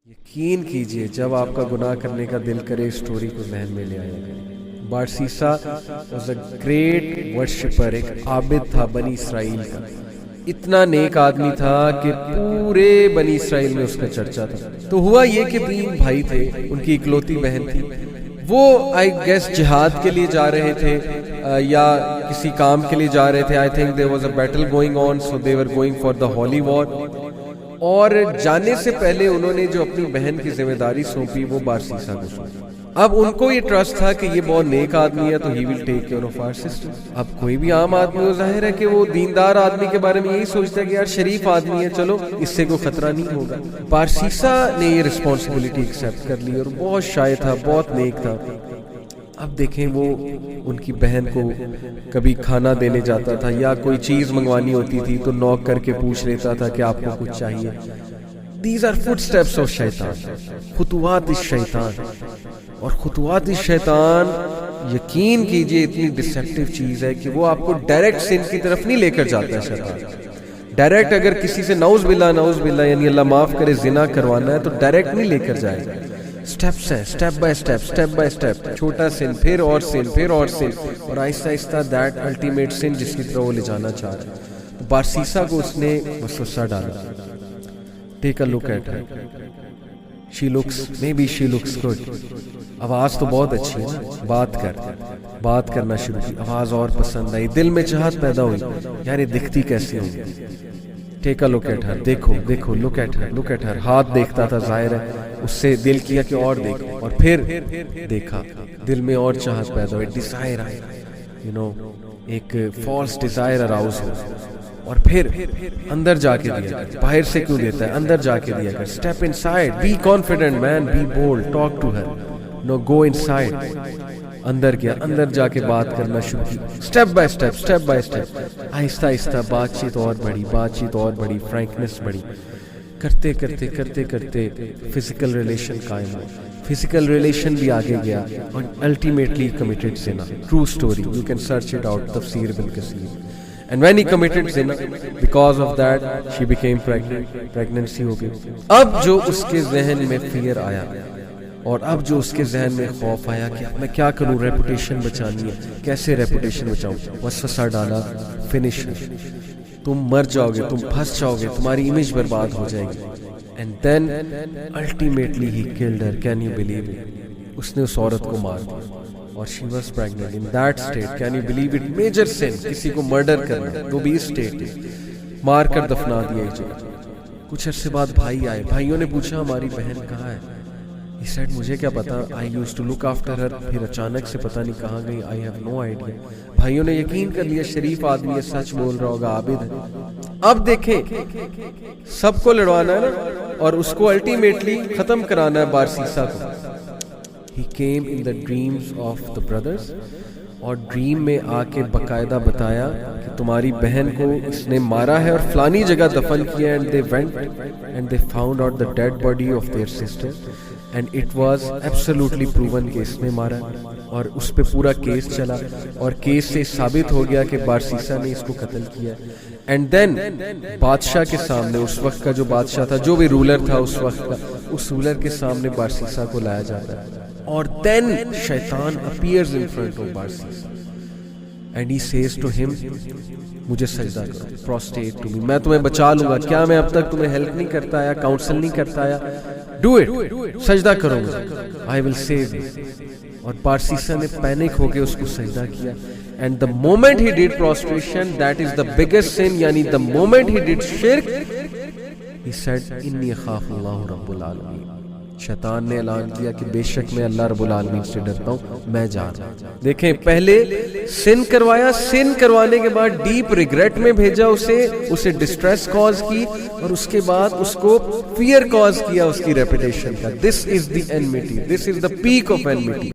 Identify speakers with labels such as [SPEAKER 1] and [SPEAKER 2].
[SPEAKER 1] یقین کیجئے جب آپ کا گناہ کرنے کا دل کرے اسٹوری کو ذہن میں لے آیا کرے۔ بارسیسا واز اے گریٹ ورشپر، ایک عابد تھا بنی اسرائیل کا، اتنا نیک آدمی تھا کہ پورے بنی اسرائیل میں اس کا چرچا تھا۔ تو ہوا یہ کہ 3 بھائی تھے، ان کی اکلوتی بہن تھی، وہ آئی گیس جہاد کے لیے جا رہے تھے یا کسی کام کے لیے جا رہے تھے۔ I think there was a battle going on, so they were going for the holy war. اور جانے سے پہلے انہوں نے جو اپنی بہن کی ذمہ داری سونپی وہ بارسیسا کو سونپی۔ اب ان کو یہ ٹرسٹ تھا کہ یہ بہت نیک آدمی ہے تو he will take care of our sister. اب کوئی بھی عام آدمی ہو، ظاہر ہے کہ وہ دیندار آدمی کے بارے میں یہی سوچتا ہے کہ یار شریف آدمی ہے، چلو اس سے کوئی خطرہ نہیں ہوگا۔ بارسیسا نے یہ رسپانسبلٹی ایکسیپٹ کر لی اور بہت شائع تھا، بہت نیک تھا۔ اب دیکھیں وہ ان کی بہن کو کبھی کھانا دینے جاتا تھا یا کوئی چیز منگوانی ہوتی تھی تو نوک کر کے پوچھ لیتا تھا کہ آپ کو کچھ چاہیے۔ These are footsteps of شیطان، خطوات الشیطان۔ اور خطوات الشیطان یقین کیجئے اتنی ڈسیپٹیو چیز ہے کہ وہ آپ کو ڈائریکٹ سن کی طرف نہیں لے کر جاتا ہے شیطان۔ ڈائریکٹ اگر کسی سے نعوذ باللہ یعنی اللہ معاف کرے زنا کروانا ہے تو ڈائریکٹ نہیں لے کر جائے گا۔ سٹیپس ہیں، سٹیپ بائی سٹیپ، چھوٹا سن، پھر اور سن، پھر اور سن، اور آہستہ آہستہ دیٹ الٹیمیٹ سن جس کی طرح وہ لے جانا چاہ رہا ہے۔ تو بارسیسا کو اس نے وسوسہ ڈالا۔ Take a look at her, she looks good, آواز تو بہت اچھی ہے، بات کرنا شروع کی، آواز اور پسند آئی، دل میں چاہت پیدا ہوئی یار یہ دکھتی کیسی ہوگی۔ ٹیک اے لک ایٹ ہر، دیکھو لک ایٹ ہر، ہاتھ دیکھتا تھا، ظاہر ہے اس سے دل کیا کہ اور دیکھو، اور پھر دیکھا، دل میں اور چاہت پیدا ہوئی، ڈیزائر آئی، ایک فالس ڈیزائر اراؤز ہو، اور پھر اندر جا کے دیا کر، باہر سے کیوں دیتا ہے، اندر جا کے دیا کر۔ Step inside, be confident man, be bold, talk to her, no go inside. اندر گیا، اندر جا کے بات کرنا شروع کی، اسٹیپ بائی اسٹیپ، آہستہ آہستہ بات چیت اور بڑھی، فرینکنس بڑھی، کرتے کرتے فزیکل ریلیشن قائم ہو، فزیکل ریلیشن بھی آگے گیا، اور الٹیمیٹلی کمیٹڈ زنا۔ True story, you can search it out, تفسیر ابن کثیر۔ And when he committed zina, because of that she became pregnant, pregnancy ہو گئی۔ اب جو اس کے ذہن میں فیئر آیا، اور اب جو اس کے ذہن میں خوف آیا کہ میں کیا کروں، ریپوٹیشن بچانی ہے، کیسے ریپوٹیشن بچاؤں، وسوسہ ڈالا، فنش، تم مر جاؤ گے، تم پھنس جاؤ گے، تمہاری امیج برباد ہو جائے گی۔ And then ultimately he killed her, can you believe it؟ اس نے اس عورت کو مار دیا، اور she was pregnant in that state, can you believe it؟ major sin، کسی کو مرڈر کرنا، وہ بھی اس state میں، مار کر دفنا دیا ایک جگہ۔ کچھ عرصے بعد بھائی آئے، بھائیوں نے پوچھا ہماری بہن کہاں ہے؟ he said مجھے کیا پتا، I used to look after her، پھر اچانک سے پتہ نہیں کہاں گئی، I have no idea۔ بھائیوں نے یقین کر لیا شریف آدمی ہے، سچ بول رہا ہوگا، عابد ہے۔ اب دیکھیں سب کو لڑوانا ہے نا، اور اس کو الٹیمیٹلی ختم کرانا ہے بارسیسا کو۔ He came in the dreams of the brothers، اور ڈریم میں آ کے باقاعدہ بتایا کہ تمہاری بہن کو اس نے مارا ہے اور فلانی جگہ دفن کیا۔ and they went and they found out the dead body of their sister and it was absolutely proven کہ اس نے مارا، اور اس پہ پورا کیس چلا، اور کیس سے ثابت ہو گیا کہ بارسیسا نے اس کو قتل کیا۔ اینڈ دین بادشاہ کے سامنے، اس وقت کا جو بادشاہ تھا، جو بھی رولر تھا اس وقت کا، اس رولر کے سامنے بارسیسا کو لایا جاتا ہے، اور دین شیطان appears in front of بارسیسا and he says to him مجھے سجدہ کرو، prostrate to me، میں تمہیں بچا لوں گا، کیا میں اب تک تمہیں ہیلپ نہیں کرتا آیا، کاؤنسل نہیں کرتا آیا، do it، سجدہ کرو مجھے، I will save you۔ اور بارسیسا نے پینک ہو کے اس کو سجدہ کیا، and the moment he did prostration, that is the biggest sin، یعنی the moment he did shirk، he said انی اخاف اللہ رب العالمین۔ شیطان نے اعلان کیا کہ بے شک میں اللہ رب العالمین سے ڈرتا ہوں، میں جان۔ دیکھیں پہلے سن کروایا، سن کروانے کے بعد ڈیپ ریگریٹ میں بھیجا اسے ڈسٹریس کاز کی، اور اس کے بعد اس کو فیئر کاز کیا اس کی ریپوٹیشن کا۔ دس از دی enmity، this is the peak of enmity۔